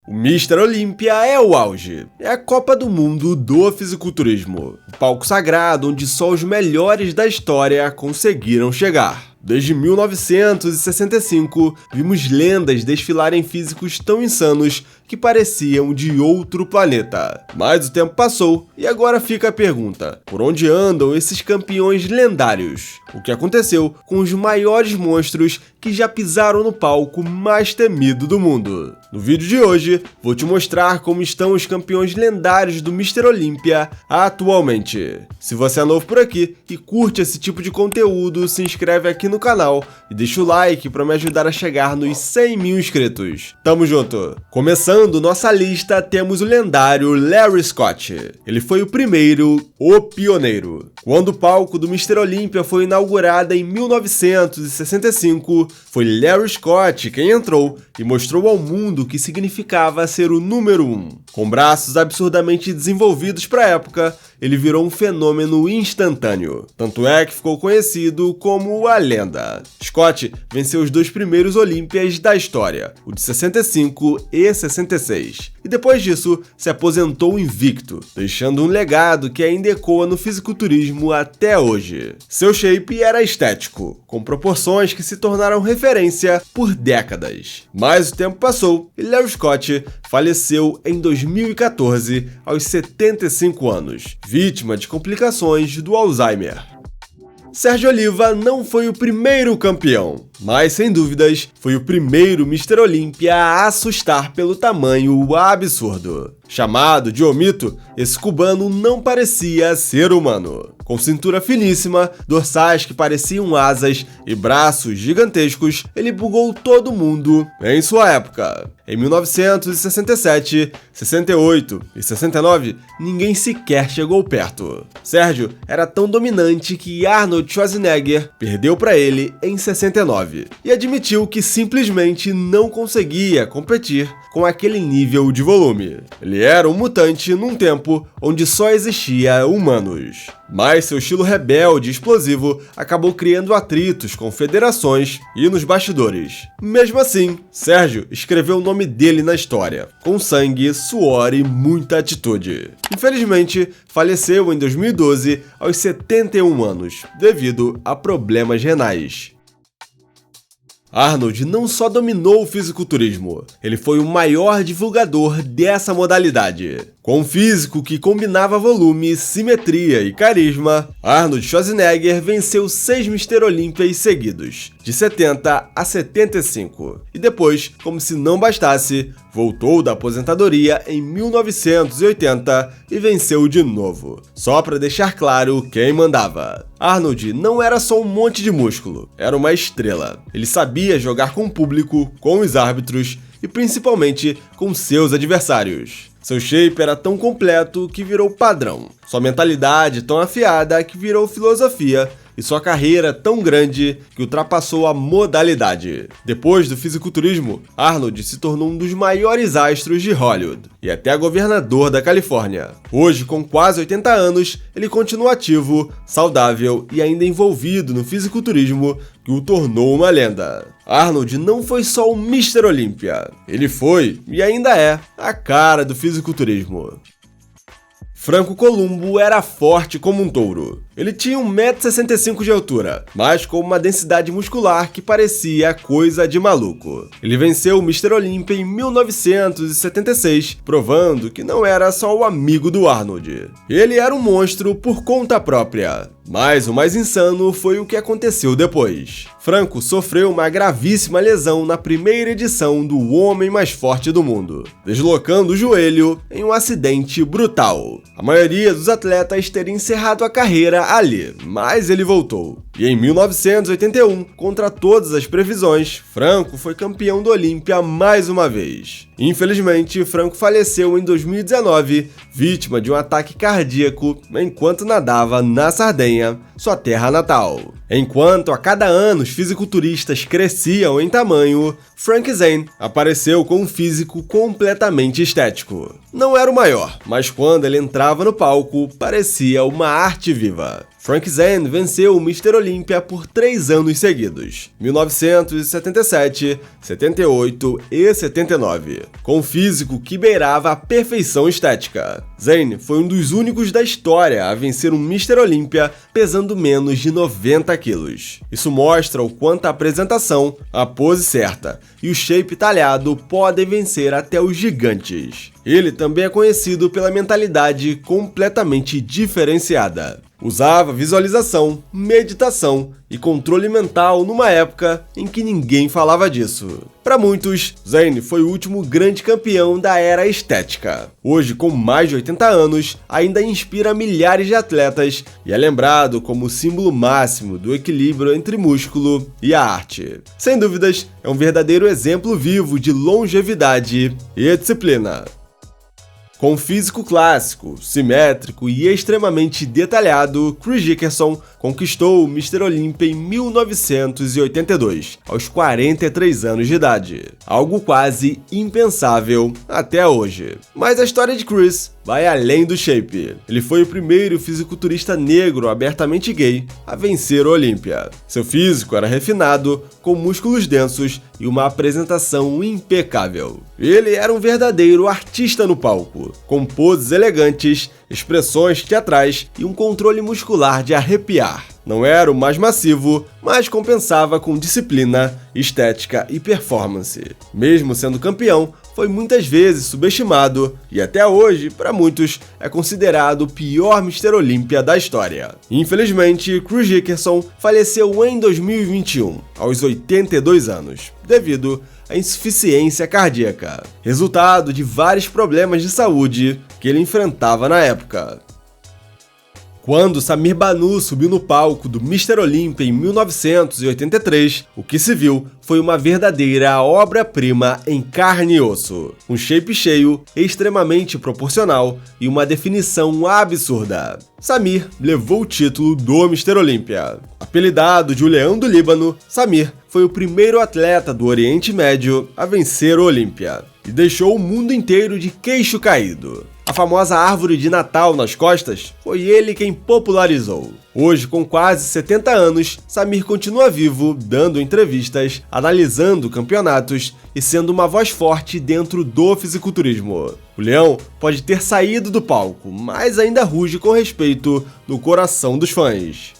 O Mr. Olympia é o auge. É a Copa do Mundo do fisiculturismo. O palco sagrado onde só os melhores da história conseguiram chegar. Desde 1965, vimos lendas desfilarem físicos tão insanos que pareciam de outro planeta. Mas o tempo passou e agora fica a pergunta: por onde andam esses campeões lendários? O que aconteceu com os maiores monstros que já pisaram no palco mais temido do mundo? No vídeo de hoje, vou te mostrar como estão os campeões lendários do Mr. Olympia atualmente. Se você é novo por aqui e curte esse tipo de conteúdo, se inscreve aqui no canal e deixa o like para me ajudar a chegar nos 100 mil inscritos. Tamo junto! Começando nossa lista, temos o lendário Larry Scott. Ele foi o primeiro, o pioneiro. Quando o palco do Mr. Olympia foi inaugurado em 1965, foi Larry Scott quem entrou e mostrou ao mundo o que significava ser o número 1. Com braços absurdamente desenvolvidos para a época, ele virou um fenômeno instantâneo. Tanto é que ficou conhecido como a lenda. Scott venceu os dois primeiros Olímpias da história, o de 65 e 66. E depois disso, se aposentou invicto, deixando um legado que ainda ecoa no fisiculturismo até hoje. Seu shape era estético, com proporções que se tornaram referência por décadas. Mas o tempo passou e Larry Scott faleceu em 2014, aos 75 anos, vítima de complicações do Alzheimer. Sérgio Oliva não foi o primeiro campeão, mas sem dúvidas foi o primeiro Mr. Olympia a assustar pelo tamanho absurdo. Chamado de O Mito, esse cubano não parecia ser humano. Com cintura finíssima, dorsais que pareciam asas e braços gigantescos, ele bugou todo mundo em sua época. Em 1967, 68 e 69, ninguém sequer chegou perto. Sérgio era tão dominante que Arnold Schwarzenegger perdeu para ele em 69 e admitiu que simplesmente não conseguia competir com aquele nível de volume. Ele era um mutante num tempo onde só existia humanos. Mas seu estilo rebelde e explosivo acabou criando atritos com federações e nos bastidores. Mesmo assim, Sérgio escreveu o nome dele na história, com sangue, suor e muita atitude. Infelizmente, faleceu em 2012 aos 71 anos, devido a problemas renais. Arnold não só dominou o fisiculturismo, ele foi o maior divulgador dessa modalidade. Com um físico que combinava volume, simetria e carisma, Arnold Schwarzenegger venceu 6 Mr. Olympias seguidos, de 70 a 75. E depois, como se não bastasse, voltou da aposentadoria em 1980 e venceu de novo. Só para deixar claro quem mandava. Arnold não era só um monte de músculo, era uma estrela. Ele sabia jogar com o público, com os árbitros e principalmente com seus adversários. Seu shape era tão completo que virou padrão, sua mentalidade tão afiada que virou filosofia e sua carreira tão grande que ultrapassou a modalidade. Depois do fisiculturismo, Arnold se tornou um dos maiores astros de Hollywood e até governador da Califórnia. Hoje, com quase 80 anos, ele continua ativo, saudável e ainda envolvido no fisiculturismo que o tornou uma lenda. Arnold não foi só o Mr. Olympia, ele foi, e ainda é, a cara do fisiculturismo. Franco Columbu era forte como um touro. Ele tinha 1,65 m de altura, mas com uma densidade muscular que parecia coisa de maluco. Ele venceu o Mr. Olympia em 1976, provando que não era só o amigo do Arnold. Ele era um monstro por conta própria. Mas o mais insano foi o que aconteceu depois. Franco sofreu uma gravíssima lesão na primeira edição do Homem Mais Forte do Mundo, deslocando o joelho em um acidente brutal. A maioria dos atletas teria encerrado a carreira ali, mas ele voltou. E em 1981, contra todas as previsões, Franco foi campeão do Olympia mais uma vez. Infelizmente, Franco faleceu em 2019, vítima de um ataque cardíaco enquanto nadava na Sardenha, sua terra natal. Enquanto a cada ano os fisiculturistas cresciam em tamanho, Frank Zane apareceu com um físico completamente estético. Não era o maior, mas quando ele entrava no palco, parecia uma arte viva. Frank Zane venceu o Mr. Olympia por 3 anos seguidos, 1977, 78 e 79, com um físico que beirava a perfeição estética. Zane foi um dos únicos da história a vencer um Mr. Olympia pesando menos de 90 quilos. Isso mostra o quanto a apresentação, a pose certa e o shape talhado podem vencer até os gigantes. Ele também é conhecido pela mentalidade completamente diferenciada. Usava visualização, meditação e controle mental numa época em que ninguém falava disso. Para muitos, Zane foi o último grande campeão da era estética. Hoje, com mais de 80 anos, ainda inspira milhares de atletas e é lembrado como o símbolo máximo do equilíbrio entre músculo e a arte. Sem dúvidas, é um verdadeiro exemplo vivo de longevidade e disciplina. Com físico clássico, simétrico e extremamente detalhado, Chris Dickerson conquistou o Mr. Olympia em 1982, aos 43 anos de idade. Algo quase impensável até hoje. Mas a história de Chris vai além do shape. Ele foi o primeiro fisiculturista negro abertamente gay a vencer o Olympia. Seu físico era refinado, com músculos densos e uma apresentação impecável. Ele era um verdadeiro artista no palco, com poses elegantes, expressões teatrais e um controle muscular de arrepiar. Não era o mais massivo, mas compensava com disciplina, estética e performance. Mesmo sendo campeão, foi muitas vezes subestimado e até hoje, para muitos, é considerado o pior Mr. Olympia da história. Infelizmente, Chris Dickerson faleceu em 2021, aos 82 anos, devido à insuficiência cardíaca, resultado de vários problemas de saúde que ele enfrentava na época. Quando Samir Banu subiu no palco do Mr. Olympia em 1983, o que se viu foi uma verdadeira obra-prima em carne e osso. Um shape cheio, extremamente proporcional e uma definição absurda. Samir levou o título do Mr. Olympia. Apelidado de o Leão do Líbano, Samir foi o primeiro atleta do Oriente Médio a vencer o Olympia e deixou o mundo inteiro de queixo caído. A famosa árvore de Natal nas costas foi ele quem popularizou. Hoje, com quase 70 anos, Samir continua vivo, dando entrevistas, analisando campeonatos e sendo uma voz forte dentro do fisiculturismo. O leão pode ter saído do palco, mas ainda ruge com respeito no coração dos fãs.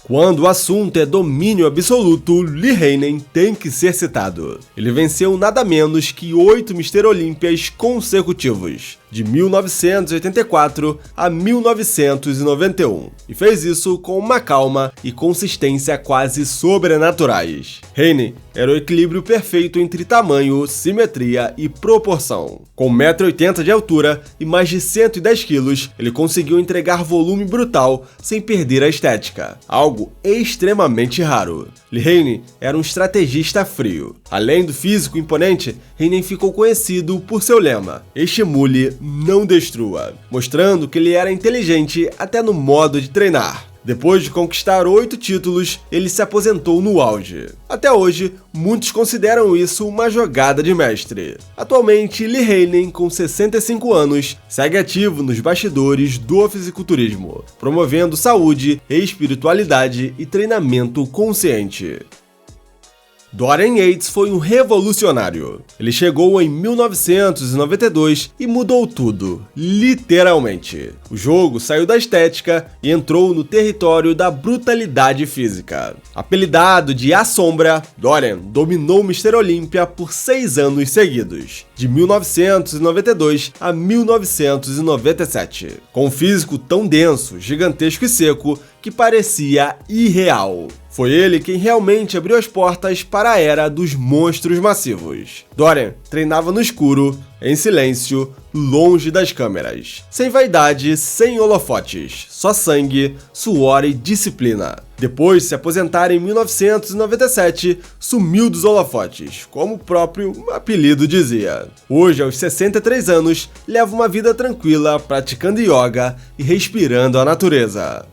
Quando o assunto é domínio absoluto, Lee Haney tem que ser citado. Ele venceu nada menos que 8 Mr. Olympias consecutivos, de 1984 a 1991, e fez isso com uma calma e consistência quase sobrenaturais. Haney era o equilíbrio perfeito entre tamanho, simetria e proporção. Com 1,80 m de altura e mais de 110 kg, ele conseguiu entregar volume brutal sem perder a estética, algo extremamente raro. Lee Haney era um estrategista frio. Além do físico imponente, Haney ficou conhecido por seu lema: estimule, não destrua, mostrando que ele era inteligente até no modo de treinar. Depois de conquistar 8 títulos, ele se aposentou no auge. Até hoje, muitos consideram isso uma jogada de mestre. Atualmente, Lee Haney, com 65 anos, segue ativo nos bastidores do fisiculturismo, promovendo saúde, espiritualidade e treinamento consciente. Dorian Yates foi um revolucionário. Ele chegou em 1992 e mudou tudo, literalmente. O jogo saiu da estética e entrou no território da brutalidade física. Apelidado de A Sombra, Dorian dominou o Mr. Olympia por 6 anos seguidos, de 1992 a 1997, com um físico tão denso, gigantesco e seco que parecia irreal. Foi ele quem realmente abriu as portas para a era dos monstros massivos. Dorian treinava no escuro, em silêncio, longe das câmeras. Sem vaidade, sem holofotes, só sangue, suor e disciplina. Depois de se aposentar em 1997, sumiu dos holofotes, como o próprio apelido dizia. Hoje, aos 63 anos, leva uma vida tranquila, praticando yoga e respirando a natureza.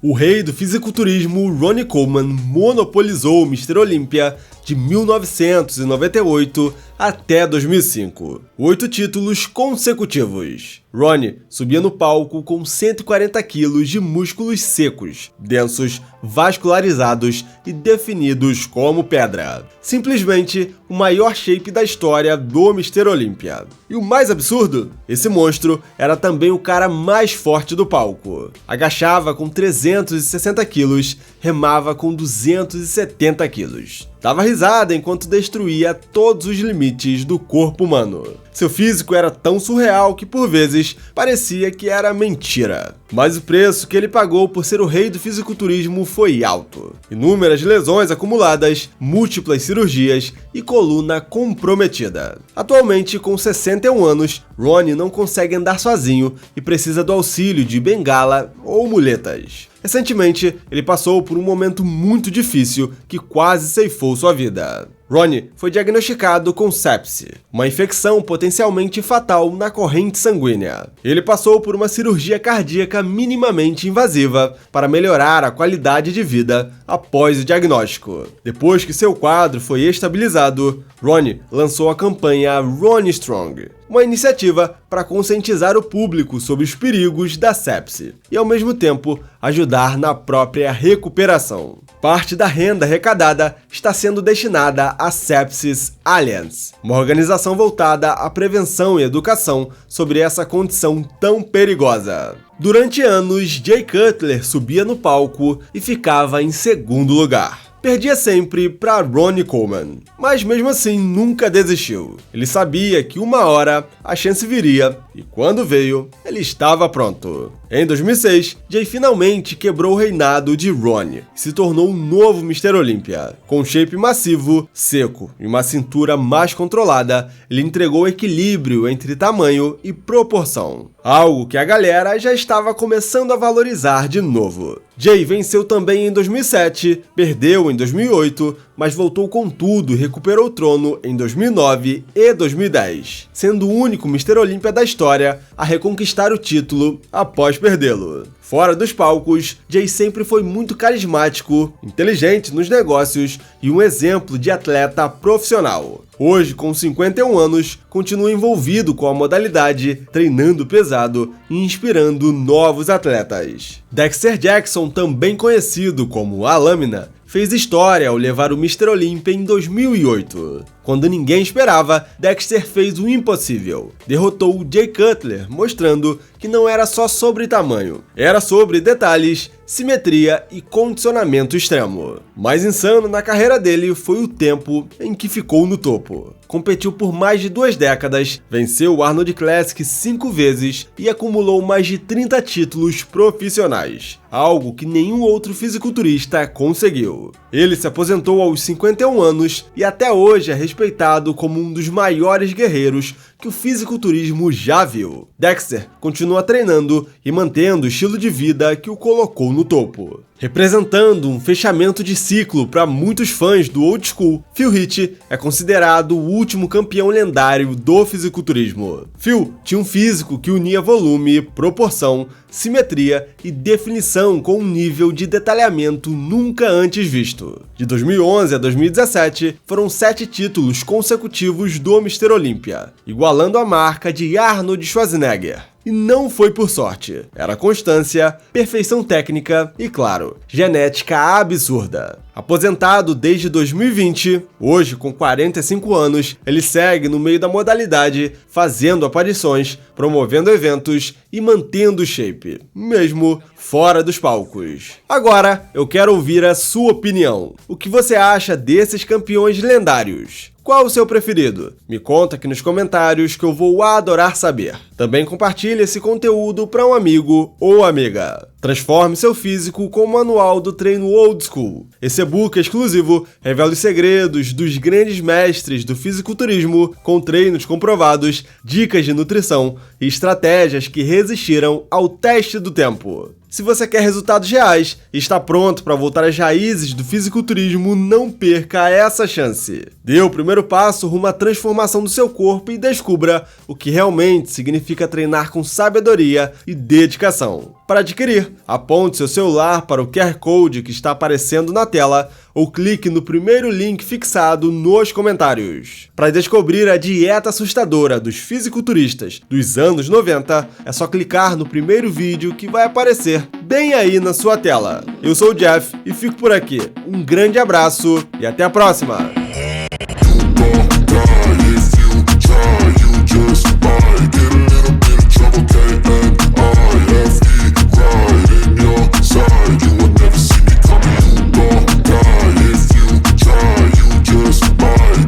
O rei do fisiculturismo, Ronnie Coleman, monopolizou o Mr. Olympia, de 1998 até 2005. 8 títulos consecutivos. Ronnie subia no palco com 140 quilos de músculos secos, densos, vascularizados e definidos como pedra. Simplesmente o maior shape da história do Mr. Olympia. E o mais absurdo? Esse monstro era também o cara mais forte do palco. Agachava com 360 quilos, remava com 270 quilos. Dava risada enquanto destruía todos os limites do corpo humano. Seu físico era tão surreal que por vezes parecia que era mentira. Mas o preço que ele pagou por ser o rei do fisiculturismo foi alto. Inúmeras lesões acumuladas, múltiplas cirurgias e coluna comprometida. Atualmente, com 61 anos, Ronnie não consegue andar sozinho e precisa do auxílio de bengala ou muletas. Recentemente, ele passou por um momento muito difícil que quase ceifou sua vida. Ronnie foi diagnosticado com sepse, uma infecção potencialmente fatal na corrente sanguínea. Ele passou por uma cirurgia cardíaca minimamente invasiva para melhorar a qualidade de vida após o diagnóstico. Depois que seu quadro foi estabilizado, Ronnie lançou a campanha Ronnie Strong, uma iniciativa para conscientizar o público sobre os perigos da sepse e, ao mesmo tempo, ajudar na própria recuperação. Parte da renda arrecadada está sendo destinada à Sepsis Alliance, uma organização voltada à prevenção e educação sobre essa condição tão perigosa. Durante anos, Jay Cutler subia no palco e ficava em segundo lugar. Perdia sempre para Ronnie Coleman, mas mesmo assim nunca desistiu. Ele sabia que uma hora a chance viria e quando veio, ele estava pronto. Em 2006, Jay finalmente quebrou o reinado de Ronnie e se tornou o novo Mr. Olympia. Com um shape massivo, seco e uma cintura mais controlada, ele entregou equilíbrio entre tamanho e proporção, algo que a galera já estava começando a valorizar de novo. Jay venceu também em 2007, perdeu em 2008, mas voltou com tudo e recuperou o trono em 2009 e 2010, sendo o único Mr. Olympia da história a reconquistar o título após perdê-lo. Fora dos palcos, Jay sempre foi muito carismático, inteligente nos negócios e um exemplo de atleta profissional. Hoje, com 51 anos, continua envolvido com a modalidade, treinando pesado e inspirando novos atletas. Dexter Jackson, também conhecido como A Lâmina, fez história ao levar o Mr. Olympia em 2008. Quando ninguém esperava, Dexter fez o impossível. Derrotou Jay Cutler, mostrando que não era só sobre tamanho, era sobre detalhes, simetria e condicionamento extremo. Mais insano na carreira dele foi o tempo em que ficou no topo. Competiu por mais de 2 décadas, venceu o Arnold Classic 5 vezes e acumulou mais de 30 títulos profissionais, algo que nenhum outro fisiculturista conseguiu. Ele se aposentou aos 51 anos e até hoje é respeitado como um dos maiores guerreiros que o fisiculturismo já viu. Dexter continua treinando e mantendo o estilo de vida que o colocou no topo. Representando um fechamento de ciclo para muitos fãs do old school, Phil Heath é considerado o último campeão lendário do fisiculturismo. Phil tinha um físico que unia volume, proporção, simetria e definição com um nível de detalhamento nunca antes visto. De 2011 a 2017, foram 7 títulos consecutivos do Mr. Olympia, igualando a marca de Arnold Schwarzenegger. E não foi por sorte, era constância, perfeição técnica e, claro, genética absurda. Aposentado desde 2020, hoje com 45 anos, ele segue no meio da modalidade, fazendo aparições, promovendo eventos e mantendo o shape, mesmo fora dos palcos. Agora, eu quero ouvir a sua opinião. O que você acha desses campeões lendários? Qual o seu preferido? Me conta aqui nos comentários que eu vou adorar saber. Também compartilhe esse conteúdo para um amigo ou amiga. Transforme seu físico com o manual do treino old school. Esse e-book exclusivo revela os segredos dos grandes mestres do fisiculturismo com treinos comprovados, dicas de nutrição e estratégias que resistiram ao teste do tempo. Se você quer resultados reais e está pronto para voltar às raízes do fisiculturismo, não perca essa chance. Dê o primeiro passo rumo à transformação do seu corpo e descubra o que realmente significa treinar com sabedoria e dedicação. Para adquirir, seguir, aponte seu celular para o QR Code que está aparecendo na tela ou clique no primeiro link fixado nos comentários. Para descobrir a dieta assustadora dos fisiculturistas dos anos 90, é só clicar no primeiro vídeo que vai aparecer bem aí na sua tela. Eu sou o Jeff e fico por aqui. Um grande abraço e até a próxima!